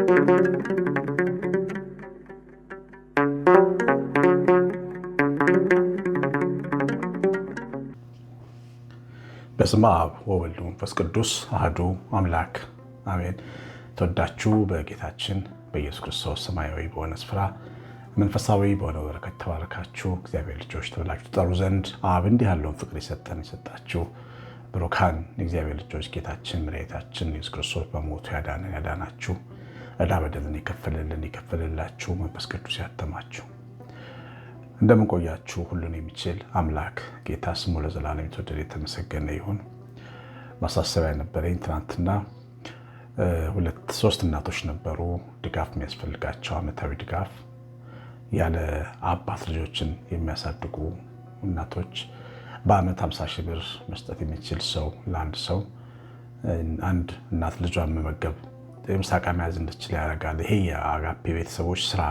በስመ አብ ወወልድ ወመንፈስ ቅዱስ አሐዱ አምላክ አሜን። ተወዳችሁ በጌታችን በኢየሱስ ክርስቶስ ሰማያዊ በሆነ ስፍራ መንፈሳዊ በሆነ በረከት ተባረካችሁ እግዚአብሔር ልጆች ተብላችሁ ትጠሩ ዘንድ አብ እንዲህ ያለውን ፍቅር የሰጣችሁ ብሩካን የእግዚአብሔር ልጆች ጌታችን መድኃኒታችን ኢየሱስ ክርስቶስ በሞቱ ያዳናችሁ ዕዳ በደልን የከፈለላችሁ መንፈስ ቅዱስ ያተማችሁ እንደምን ቆያችሁ? ሁሉን የሚችል አምላክ ጌታ ስሙ ለዘላለም የተወደደ የተመሰገነ ይሁን። ማሳሰቢያ ነበረኝ። ትናንትና 2-3 እናቶች ነበሩ ድጋፍ የሚያስፈልጋቸው ዓመታዊ ድጋፍ ያለ አባት ልጆችን የሚያሳድጉ እናቶች በአመት 50 ሺህ ብር መስጠት የሚችል ሰው ለአንድ ሰው አንድ እናት ልጇን መመገብ ምሳቃ መያዝ እንድትችል ያደርጋል። ይሄ የአጋፔ ቤተሰቦች ስራ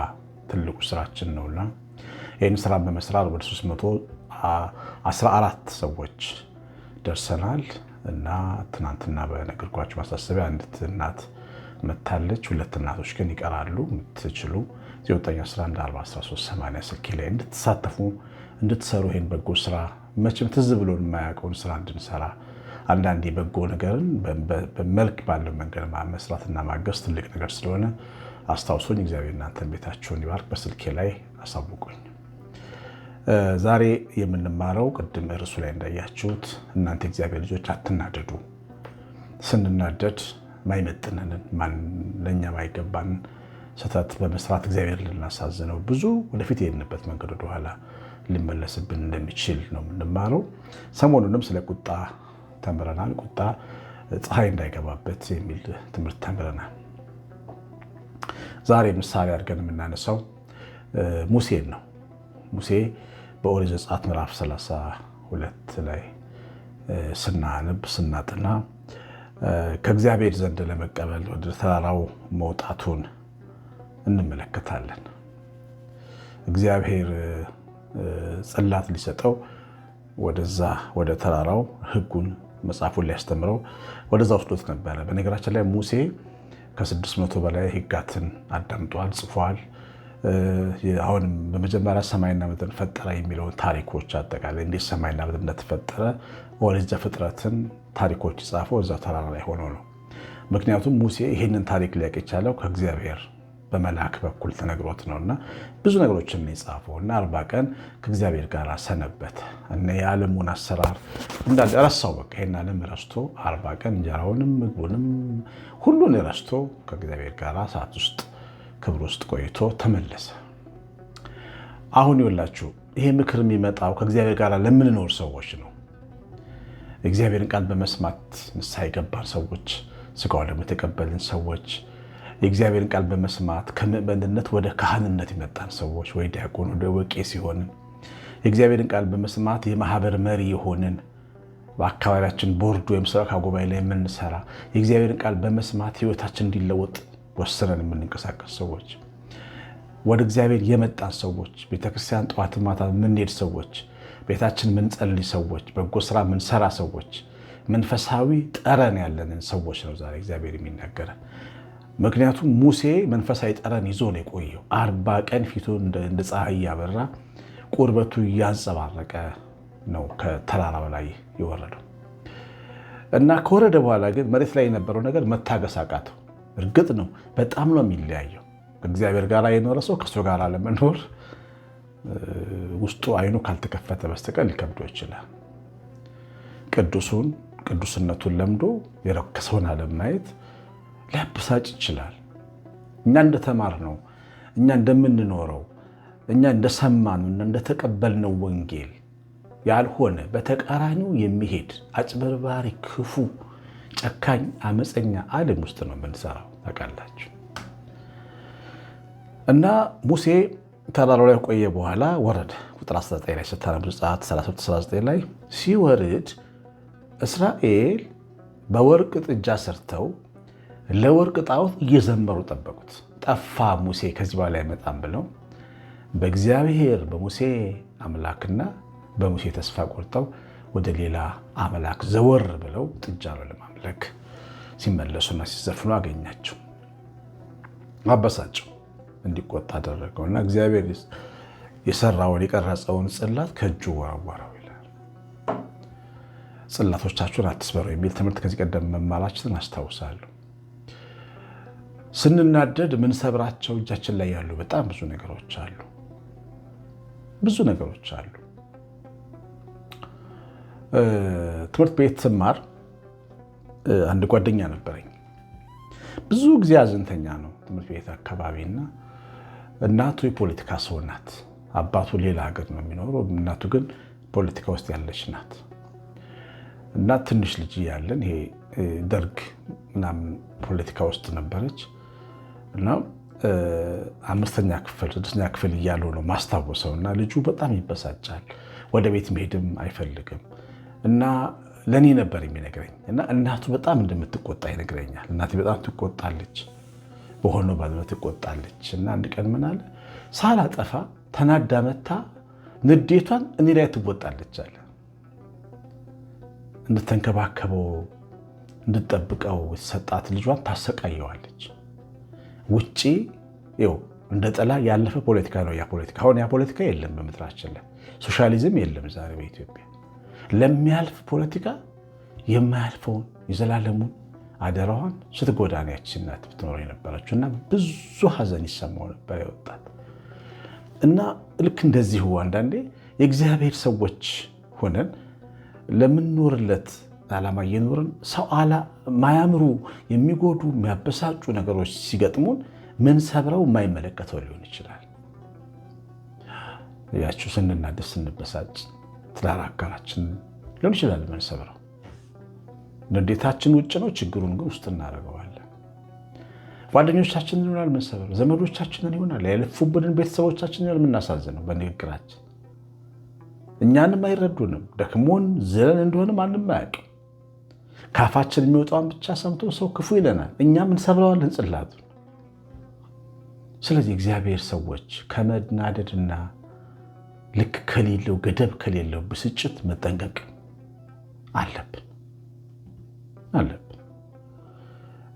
ትልቁ ስራችን ነውና ይህን ስራ በመስራት ወደ 314 ሰዎች ደርሰናል እና ትናንትና በነገርኳችሁ ማሳሰቢያ አንዲት እናት መታለች። 2 እናቶች ግን ይቀራሉ። የምትችሉ 9114138 ስልክ ላይ እንድትሳተፉ እንድትሰሩ ይህን በጎ ስራ መቼም ትዝ ብሎን የማያውቀውን ስራ እንድንሰራ አንዳንዴ በጎ ነገርን በመልክ ባለው መንገድ መስራትና ማገዝ ትልቅ ነገር ስለሆነ አስታውሶኝ እግዚአብሔር እናንተን ቤታችሁን ይባርክ። በስልኬ ላይ አሳውቁኝ። ዛሬ የምንማረው ቅድም እርሱ ላይ እንዳያችሁት እናንተ እግዚአብሔር ልጆች አትናደዱ። ስንናደድ ማይመጥነንን ለእኛ ማይገባንን ስህተት በመስራት እግዚአብሔር ልናሳዝነው ብዙ ወደፊት የሄድንበት መንገድ ወደኋላ ሊመለስብን እንደሚችል ነው የምንማረው። ሰሞኑንም ስለ ቁጣ ተምረናል። ቁጣ ፀሐይ እንዳይገባበት የሚል ትምህርት ተምረናል። ዛሬ ምሳሌ አድርገን የምናነሳው ሙሴን ነው። ሙሴ በኦሪት ዘጸአት ምዕራፍ 32 ላይ ስናጠና ከእግዚአብሔር ዘንድ ለመቀበል ወደ ተራራው መውጣቱን እንመለከታለን። እግዚአብሔር ጽላት ሊሰጠው ወደ ተራራው ሕጉን መጽሐፉን ሊያስተምረው ወደዛ ወስዶት ነበረ። በነገራችን ላይ ሙሴ ከ600 በላይ ሕጋትን አዳምጧል፣ ጽፏል። አሁንም በመጀመሪያ ሰማይና ምድርን ፈጠረ የሚለውን ታሪኮች አጠቃላይ እንዴት ሰማይና ምድር እንደተፈጠረ ኦሪት ዘፍጥረትን ታሪኮች ጻፈው እዛ ተራራ ላይ ሆኖ ነው። ምክንያቱም ሙሴ ይህንን ታሪክ ሊያውቅ የቻለው ከእግዚአብሔር በመልአክ በኩል ተነግሮት ነውና ብዙ ነገሮችን ነው የጻፈው እና 40 ቀን ከእግዚአብሔር ጋር ሰነበተ እና የዓለሙን አሰራር እንዳለ ረሳው። በቃ ይሄን ዓለም ረስቶ 40 ቀን እንጀራውንም ምግቡንም ሁሉን ረስቶ ከእግዚአብሔር ጋር ሰዓት ውስጥ ክብር ውስጥ ቆይቶ ተመለሰ። አሁን ይኸውላችሁ ይሄ ምክር የሚመጣው ከእግዚአብሔር ጋር ለምንኖር ሰዎች ነው። የእግዚአብሔርን ቃል በመስማት ንስሐ የገባን ሰዎች፣ ስጋው ደግሞ የተቀበልን ሰዎች፣ የእግዚአብሔርን ቃል በመስማት ከምዕመንነት ወደ ካህንነት የመጣን ሰዎች ወይ ዲያቆን ወደ ወቄስ ሲሆንን የእግዚአብሔርን ቃል በመስማት የማህበር መሪ የሆንን በአካባቢያችን ቦርድ ወይም ሰበካ ጉባኤ ላይ የምንሰራ የእግዚአብሔርን ቃል በመስማት ህይወታችን እንዲለወጥ ወስነን የምንንቀሳቀስ ሰዎች፣ ወደ እግዚአብሔር የመጣን ሰዎች፣ ቤተክርስቲያን ጠዋት ማታ የምንሄድ ሰዎች፣ ቤታችን የምንጸልይ ሰዎች፣ በጎ ስራ የምንሰራ ሰዎች፣ መንፈሳዊ ጠረን ያለንን ሰዎች ነው ዛሬ እግዚአብሔር የሚናገረን። ምክንያቱም ሙሴ መንፈሳዊ ጠረን ይዞ ነው የቆየው። 40 ቀን ፊቱ እንደ ፀሐይ እያበራ ቁርበቱ እያንጸባረቀ ነው ከተራራው ላይ የወረደው እና ከወረደ በኋላ ግን መሬት ላይ የነበረው ነገር መታገስ አቃተው። እርግጥ ነው በጣም ነው የሚለያየው። ከእግዚአብሔር ጋር የኖረ ሰው ከእሱ ጋር ለመኖር ውስጡ አይኑ ካልተከፈተ በስተቀር ሊከብደው ይችላል። ቅዱስነቱን ለምዶ የረከሰውን ዓለም ማየት ሊያበሳጭ ይችላል። እኛ እንደተማርነው፣ እኛ እንደምንኖረው፣ እኛ እንደሰማነው እና እንደተቀበልነው ወንጌል ያልሆነ በተቃራኒው የሚሄድ አጭበርባሪ፣ ክፉ፣ ጨካኝ፣ አመፀኛ ዓለም ውስጥ ነው የምንሰራው። ታውቃላችሁ። እና ሙሴ ተራራው ላይ ቆየ፣ በኋላ ወረደ። ቁጥር 19 ላይ ስታነቡ ዘጸአት 32:19 ላይ ሲወርድ እስራኤል በወርቅ ጥጃ ሰርተው ለወርቅ ጣዖት እየዘመሩ ጠበቁት። ጠፋ ሙሴ ከዚህ በኋላ አይመጣም ብለው በእግዚአብሔር በሙሴ አምላክና በሙሴ ተስፋ ቆርጠው ወደ ሌላ አምላክ ዘወር ብለው ጥጃ ነው ለማምለክ ሲመለሱና ሲዘፍኑ አገኛቸው። አበሳጨው፣ እንዲቆጣ አደረገው እና እግዚአብሔር የሰራውን የቀረጸውን ጽላት ከእጁ ወረወረው ይላል። ጽላቶቻችሁን አትስበሩ የሚል ትምህርት ከዚህ ቀደም መማራችንን አስታውሳለሁ። ስንናደድ ምንሰብራቸው እጃችን ላይ ያሉ በጣም ብዙ ነገሮች አሉ። ትምህርት ቤት ስማር አንድ ጓደኛ ነበረኝ። ብዙ ጊዜ አዘንተኛ ነው ትምህርት ቤት አካባቢና እናቱ የፖለቲካ ሰው ናት። አባቱ ሌላ ሀገር ነው የሚኖረው። እናቱ ግን ፖለቲካ ውስጥ ያለች ናት እና ትንሽ ልጅ ያለን ይሄ ደርግ ምናምን ፖለቲካ ውስጥ ነበረች እና 5ኛ ክፍል 6ኛ ክፍል እያለው ነው ማስታወሰው እና ልጁ በጣም ይበሳጫል። ወደ ቤት መሄድም አይፈልግም እና ለእኔ ነበር የሚነግረኝ እና እናቱ በጣም እንደምትቆጣ ይነግረኛል። እናቴ በጣም ትቆጣለች፣ በሆነ ባልሆነ ትቆጣለች እና አንድ ቀን ምን አለ ሳላጠፋ ተናዳ መታ ንዴቷን እኔ ላይ ትወጣለች አለ። እንድተንከባከበው እንድጠብቀው የተሰጣት ልጇን ታሰቃየዋለች። ውጪ እንደ ጥላ ያለፈ ፖለቲካ ነው ያ ፖለቲካ። አሁን ያ ፖለቲካ የለም በምድራችን ላይ ሶሻሊዝም የለም ዛሬ በኢትዮጵያ። ለሚያልፍ ፖለቲካ የማያልፈውን የዘላለሙን አደራዋን ስትጎዳን ያችን እናት ብትኖር የነበረችው እና ብዙ ሀዘን ይሰማው ነበር ያወጣት እና ልክ እንደዚሁ አንዳንዴ የእግዚአብሔር ሰዎች ሆነን ለምንኖርለት ዓላማ እየኖርን ሰው ማያምሩ የሚጎዱ የሚያበሳጩ ነገሮች ሲገጥሙን ምን ሰብረው የማይመለከተው ሊሆን ይችላል። ያችሁ ስንናደድ ስንበሳጭ ትዳር አጋራችን ሊሆን ይችላል ምን ሰብረው። ንዴታችን ውጭ ነው፣ ችግሩን ግን ውስጥ እናደርገዋለን። ጓደኞቻችንን ይሆናል ምን ሰብረው፣ ዘመዶቻችንን ይሆናል፣ ያለፉብንን ቤተሰቦቻችንን ይሆናል የምናሳዝነው በንግግራችን። እኛንም አይረዱንም። ደክሞን ዝለን እንደሆነ ማንም አያውቅም። ካፋችን የሚወጣውን ብቻ ሰምቶ ሰው ክፉ ይለናል፣ እኛም እንሰብረዋለን ጽላቱን። ስለዚህ እግዚአብሔር ሰዎች ከመናደድና ልክ ከሌለው ገደብ ከሌለው ብስጭት መጠንቀቅ አለብን።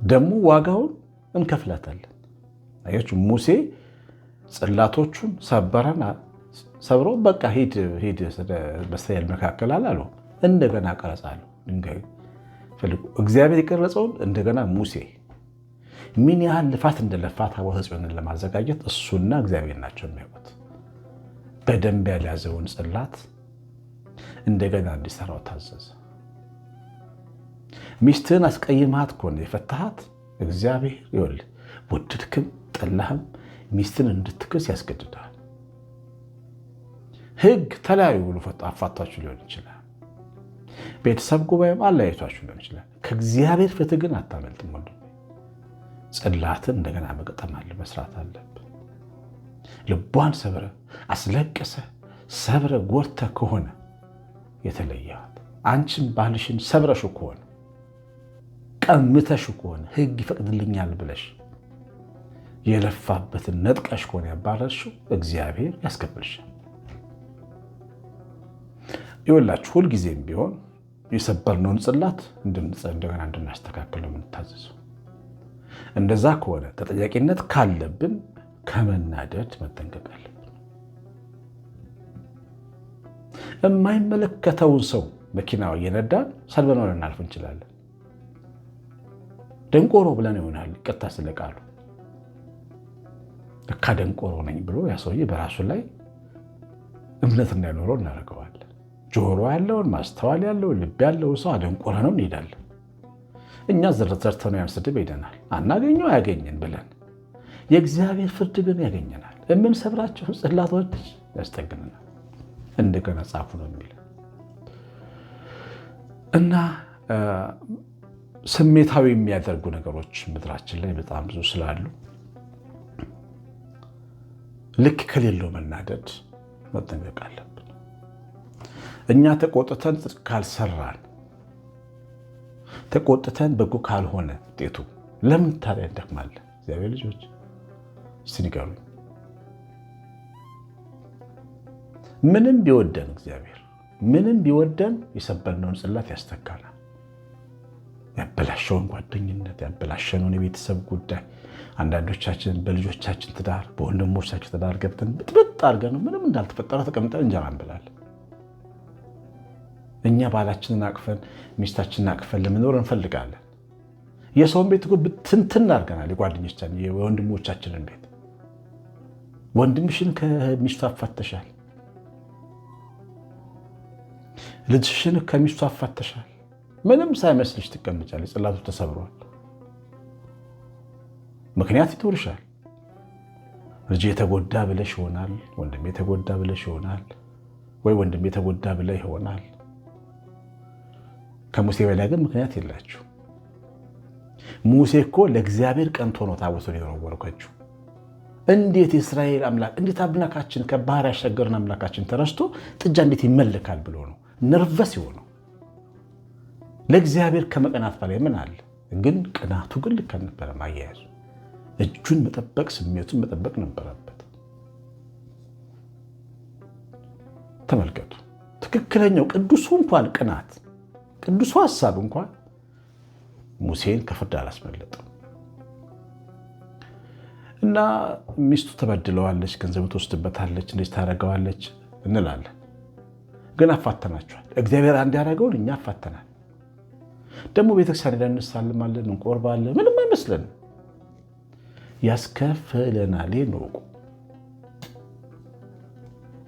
ደግሞ ዋጋውን እንከፍላታለን። አያችሁ ሙሴ ጽላቶቹን ሰብሮ በቃ ሂድ በእስራኤል መካከል አላለው። እንደገና ቀረጻለሁ ድንጋዩ ፈልጉ። እግዚአብሔር የቀረጸውን እንደገና ሙሴ ምን ያህል ልፋት እንደለፋ ታቦተ ጽዮንን ለማዘጋጀት እሱና እግዚአብሔር ናቸው የሚያውቁት። በደንብ ያልያዘውን ጽላት እንደገና እንዲሰራው ታዘዘ። ሚስትህን አስቀይመሃት ከሆነ የፈታሃት እግዚአብሔር ይኸውልህ ወደድክም ጠላህም ሚስትን እንድትክስ ያስገድዳል። ሕግ ተለያዩ ብሎ አፋታችሁ ሊሆን ይችላል። ቤተሰብ ጉባኤም አለያይቷችሁ ሊሆን ይችላል። ከእግዚአብሔር ፍትህ ግን አታመልጥም። ወንድሜ ጽላትን እንደገና መገጠም መስራት አለብን። ልቧን ሰብረ አስለቅሰ ሰብረ ጎርተ ከሆነ የተለያት አንቺን ባልሽን ሰብረሹ ከሆነ ቀምተሹ ከሆነ ሕግ ይፈቅድልኛል ብለሽ የለፋበትን ነጥቀሽ ከሆነ ያባረርሽው እግዚአብሔር ያስከብርሻል። ይወላችሁ ሁልጊዜም ቢሆን የሰበርነውን ጽላት እንደገና እንድናስተካክል ነው የምንታዘዘው። እንደዛ ከሆነ ተጠያቂነት ካለብን ከመናደድ መጠንቀቅ አለብን። የማይመለከተውን ሰው መኪናው እየነዳን ሰልበነው ልናልፍ እንችላለን። ደንቆሮ ብለን ይሆናል ይቅርታ ስለቃሉ ልካ ደንቆሮ ነኝ ብሎ ያ ሰውዬ በራሱ ላይ እምነት እንዳይኖረው እናደርገዋለን። ጆሮ ያለውን ማስተዋል ያለውን ልብ ያለው ሰው አደንቆረ ነው እንሄዳለን። እኛ ዘርተነው ያን ስድብ ሄደናል። አናገኘው ያገኘን ብለን የእግዚአብሔር ፍርድ ግን ያገኘናል። የምንሰብራቸው ጽላቶች ያስጠግነናል። እንደገና ጻፉ ነው የሚል እና ስሜታዊ የሚያደርጉ ነገሮች ምድራችን ላይ በጣም ብዙ ስላሉ ልክ ከሌለው መናደድ መጠንቀቅ አለብን። እኛ ተቆጥተን ጽድቅ ካልሰራን ተቆጥተን በጎ ካልሆነ ውጤቱ ለምን ታዲያ እንደክማለን? እግዚአብሔር ልጆች እስቲ ንገሩኝ። ምንም ቢወደን እግዚአብሔር ምንም ቢወደን የሰበርነውን ጽላት ያስተካናል። ያበላሸውን ጓደኝነት፣ ያበላሸውን የቤተሰብ ጉዳይ አንዳንዶቻችን በልጆቻችን ትዳር፣ በወንድሞቻችን ትዳር ገብተን ብጥብጥ አድርገን ምንም እንዳልተፈጠረ ተቀምጠን እንጀራ እንበላለን። እኛ ባላችንን አቅፈን ሚስታችንን አቅፈን ለመኖር እንፈልጋለን። የሰውን ቤት እኮ ብትንትን አድርገናል። የጓደኞቻችን የወንድሞቻችንን ቤት ወንድምሽን ከሚስቱ አፋተሻል፣ ልጅሽን ከሚስቱ አፋተሻል። ምንም ሳይመስልሽ ትቀምጫለሽ። ጽላቱ ተሰብሯል። ምክንያት ይኖርሻል። ልጅ የተጎዳ ብለሽ ይሆናል፣ ወንድም የተጎዳ ብለሽ ይሆናል፣ ወይ ወንድም የተጎዳ ብለ ይሆናል። ከሙሴ በላይ ግን ምክንያት የላችሁ። ሙሴ እኮ ለእግዚአብሔር ቀንቶ ነው ታቦቱን የወረወረው። እንዴት የእስራኤል አምላክ እንዴት አምላካችን ከባህር ያሻገረን አምላካችን ተረስቶ ጥጃ እንዴት ይመለካል ብሎ ነው ነርቨስ የሆነው። ለእግዚአብሔር ከመቀናት በላይ ምን አለ? ግን ቅናቱ ግን ልክ አልነበረም። አያያዙ እጁን መጠበቅ፣ ስሜቱን መጠበቅ ነበረበት። ተመልከቱ። ትክክለኛው ቅዱሱ እንኳን ቅናት፣ ቅዱሱ ሐሳብ እንኳን ሙሴን ከፍርድ አላስመለጠም። እና ሚስቱ ተበድለዋለች፣ ገንዘብ ትወስድበታለች፣ እንደዚህ ታደርገዋለች እንላለን። ግን አፋተናቸዋል። እግዚአብሔር አንድ ያደረገውን እኛ አፋተናል። ደግሞ ቤተክርስቲያን ሄደን እንሳልማለን፣ እንቆርባለን፣ ምንም አይመስለንም። ያስከፍለናል። እንወቁ።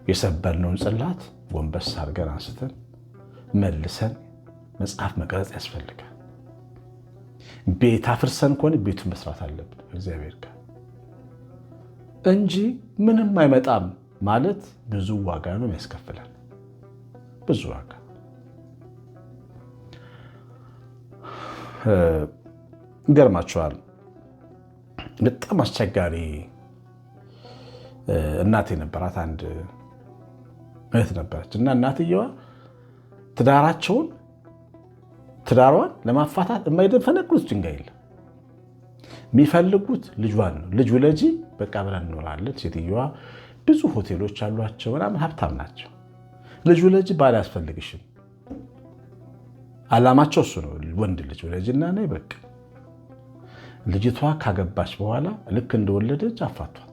የሰበርነውን ጽላት ጎንበስ አድርገን አንስተን መልሰን መጽሐፍ መቅረጽ ያስፈልጋል። ቤት አፍርሰን ከሆነ ቤቱን መስራት አለብን እግዚአብሔር ጋር እንጂ ምንም አይመጣም ማለት ብዙ ዋጋ ነው የሚያስከፍለን። ብዙ ዋጋ። ይገርማችኋል። በጣም አስቸጋሪ እናት የነበራት አንድ እህት ነበረች እና እናትየዋ ትዳሯን ለማፋታት የማይደፈነቅሉት ድንጋይ የለም። የሚፈልጉት ልጇን ነው። ልጅ ውለጂ በቃ ብለን እንኖራለን። ሴትዮዋ ብዙ ሆቴሎች አሏቸው፣ ምናምን ሀብታም ናቸው። ልጅ ውለጂ ባል አያስፈልግሽም። አላማቸው እሱ ነው። ወንድ ልጅ ውለጂና ነይ በቃ። ልጅቷ ካገባች በኋላ ልክ እንደወለደች አፋቷት።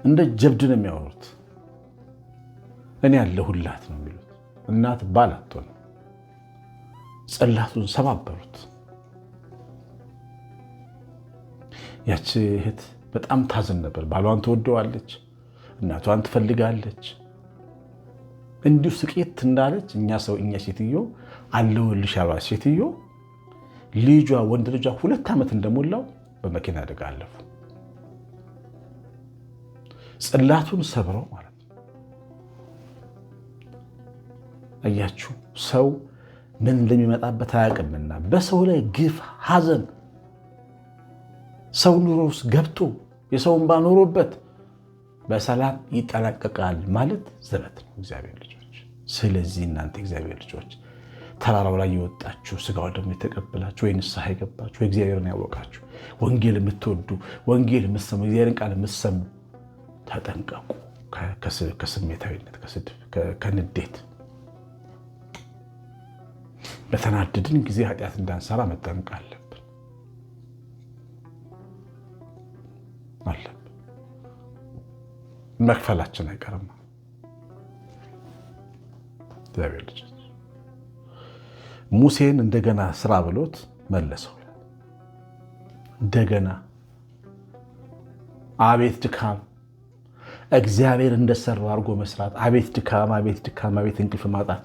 እንደ ጀብድ ነው የሚያወሩት። እኔ ያለሁላት ነው የሚሉት። እናት ባል አትሆንም። ጽላቱን ሰባበሩት። ያቺ እህት በጣም ታዝን ነበር። ባሏን ትወደዋለች፣ እናቷን ትፈልጋለች። እንዲሁ ስቄት እንዳለች እኛ ሴትዮ አለሁልሽ ያሏት ሴትዮ ወንድ ልጇ 2 ዓመት እንደሞላው በመኪና አደጋ አለፉ። ጽላቱን ሰብረው ማለት ነው። አያችሁ፣ ሰው ምን እንደሚመጣበት አያውቅምና በሰው ላይ ግፍ፣ ሐዘን ሰው ኑሮ ውስጥ ገብቶ የሰውን ባኖሮበት በሰላም ይጠናቀቃል ማለት ዘበት ነው እግዚአብሔር ልጆች። ስለዚህ እናንተ እግዚአብሔር ልጆች ተራራው ላይ የወጣችሁ ስጋው ደግሞ የተቀበላችሁ ወይ ንስሐ የገባችሁ ወይ እግዚአብሔርን ያወቃችሁ ወንጌል የምትወዱ ወንጌል የምትሰሙ እግዚአብሔርን ቃል የምትሰሙ ተጠንቀቁ። ከስሜታዊነት፣ ከስድብ፣ ከንዴት በተናደድን ጊዜ ኃጢአት እንዳንሰራ መጠንቀቅ አለብን። መክፈላችን አይቀርም። እግዚአብሔር ልጅ ሙሴን እንደገና ስራ ብሎት መለሰው። እንደገና አቤት ድካም! እግዚአብሔር እንደሰራው አድርጎ መስራት። አቤት ድካም! አቤት ድካም! አቤት እንቅልፍ ማጣት!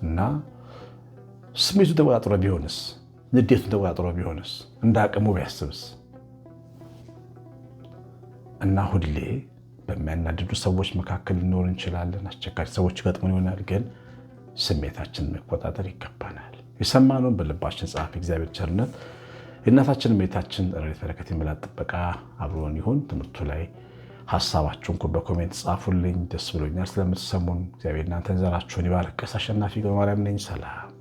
እና ስሜቱ ተቆጣጥሮ ቢሆንስ? ንዴቱን ተቆጣጥሮ ቢሆንስ? እንደ አቅሙ ቢያስብስ? እና ሁሌ በሚያናድዱ ሰዎች መካከል ልንኖር እንችላለን። አስቸጋሪ ሰዎች ገጥሞን ይሆናል። ግን ስሜታችንን መቆጣጠር ይገባናል። የሰማነውን በልባችን ጻፍ። እግዚአብሔር ቸርነት የእናታችን ቤታችን ረድኤት በረከት የመላእክት ጥበቃ አብሮን ይሁን። ትምህርቱ ላይ ሀሳባችሁን በኮሜንት ጻፉልኝ። ደስ ብሎኛል ስለምትሰሙን። እግዚአብሔር እናንተን ዘራችሁን ይባርክ። ቀሲስ አሸናፊ ገብረማርያም ነኝ። ሰላም